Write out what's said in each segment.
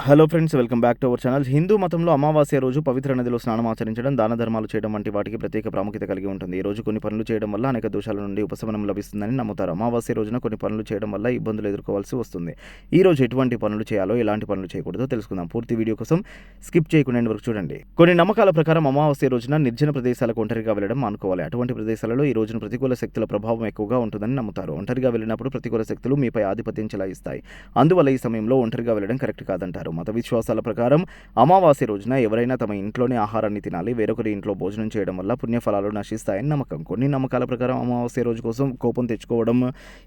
Hello friends, welcome back to our channel. Hindu మతంలో అమావాస్య రోజు పవిత్ర నదిలో స్నానం ఆచరించడం, దాన ధర్మాలు చేయడం వంటి వాటికి ప్రత్యేక ప్రాముఖ్యత కలిగి ఉంటుంది. ఈ రోజు కొన్ని పనులు చేయడం వల్ల అనేక దోషాల నుండి ఉపశమనం లభిస్తుందని నమ్ముతారు. అమావాస్య రోజున కొన్ని పనులు చేయడం వల్ల ఇబ్బందులు ఎదుర్కోవాల్సి వస్తుంది. ఈ రోజు ఎటువంటి పనులు చేయాలో, ఎలాంటి పనులు చేయకూడదో తెలుసుకుందాం. పూర్తి వీడియో కోసం స్కిప్ చేయకుండా ఎండ్ వరకు చూడండి. కొన్ని నమ్మకాల ప్రకారం అమావాస్య రోజున నిర్జన ప్రదేశాలకు ఒంటరిగా వెళ్లడం మానుకోవాలి. అటువంటి ప్రదేశాలలో ఈ రోజున ప్రతికూల శక్తుల ప్రభావం ఎక్కువగా ఉంటుందని నమ్ముతారు. ఒంటరిగా వెళ్ళినప్పుడు ప్రతికూల శక్తులు మీపై ఆధిపత్యం చెలాయిస్తాయి. అందువల్ల ఈ సమయంలో ఒంటరిగా వెళ్లడం కరెక్ట్ కాదంటారు. మత విశ్వాసాల ప్రకారం అమావాస్య రోజున ఎవరైనా తమ ఇంట్లోనే ఆహారాన్ని తినాలి. వేరొకరి ఇంట్లో భోజనం చేయడం వల్ల పుణ్యఫలాలు నశిస్తాయని నమ్మకం. కొన్ని నమ్మకాల ప్రకారం అమావాస్య రోజు కోసం కోపం తెచ్చుకోవడం,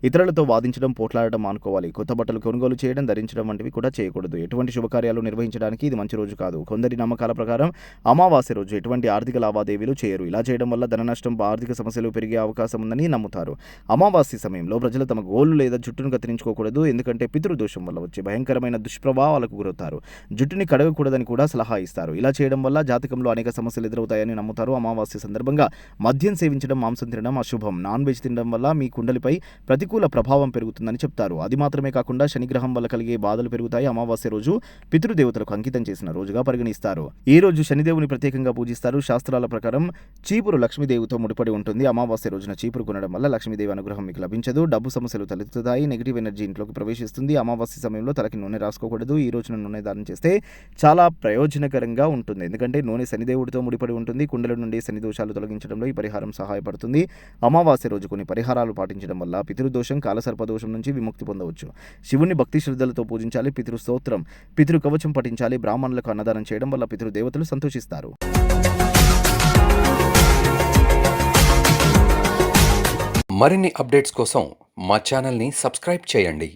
ఇతరులతో వాదించడం, పోట్లాడడం మానుకోవాలి. కొత్త బట్టలు కొనుగోలు చేయడం, ధరించడం వంటివి కూడా చేయకూడదు. ఎటువంటి శుభకార్యాలు నిర్వహించడానికి ఇది మంచి రోజు కాదు. కొందరి నమ్మకాల ప్రకారం అమావాస్య రోజు ఎటువంటి ఆర్థిక లావాదేవీలు చేయరు. ఇలా చేయడం వల్ల ధన నష్టం, ఆర్థిక సమస్యలు పెరిగే అవకాశం ఉందని నమ్ముతారు. అమావాస్య సమయంలో ప్రజలు తమ గోళ్లు లేదా జుట్టును కత్తిరించుకోకూడదు. ఎందుకంటే పితృదోషం వల్ల వచ్చే భయంకరమైన దుష్ప్రభావాలకు గురవుతారు. జుట్టుని కడగకూడదని కూడా సలహా ఇస్తారు. ఇలా చేయడం వల్ల జాతకంలో అనేక సమస్యలు ఎదురవుతాయని నమ్ముతారు. అమావాస్య సందర్భంగా మద్యం సేవించడం, మాంసం తినడం అశుభం. నాన్ వెజ్ తినడం వల్ల మీ కుండలిపై ప్రతికూల ప్రభావం పెరుగుతుందని చెప్తారు. అది మాత్రమే కాకుండా శనిగ్రహం వల్ల కలిగే బాధలు పెరుగుతాయి. అమావాస్య రోజు పితృదేవతలకు అంకితం చేసిన రోజుగా పరిగణిస్తారు. ఈ రోజు శనిదేవుని ప్రత్యేకంగా పూజిస్తారు. శాస్త్రాల ప్రకారం చీపురు లక్ష్మీదేవితో ముడిపడి ఉంటుంది. అమావాస్య రోజున చీపురు కొనడం వల్ల లక్ష్మీదేవి అనుగ్రహం మీకు లభించదు. డబ్బు సమస్యలు తలెత్తుతాయి. నెగిటివ్ ఎనర్జీ ఇంట్లోకి ప్రవేశిస్తుంది. అమావాస్య సమయంలో తలకి నూనె రాసుకోకూడదు. ఈ రోజున నూనె దానం చేస్తే చాలా ప్రయోజనకరంగా ఉంటుంది. ఎందుకంటే నూనె శనిదేవుడితో ముడిపడి ఉంటుంది. కుండల నుండి శని దోషాలు తొలగించడంలో ఈ పరిహారం సహాయపడుతుంది. అమావాస్య రోజు కొన్ని పరిహారాలు పాటించడం వల్ల పితృదోషం, కాలసర్పదోషం నుంచి విముక్తి పొందవచ్చు. శివుని భక్తి శ్రద్ధలతో పూజించాలి. పితృ స్తోత్రం, పితృ కవచం పఠించాలి. బ్రాహ్మణులకు అన్నదానం చేయడం వల్ల పితృదేవతలు సంతోషిస్తారు. మరిన్ని అప్డేట్స్ కోసం మా ఛానల్ని సబ్స్క్రైబ్ చేయండి.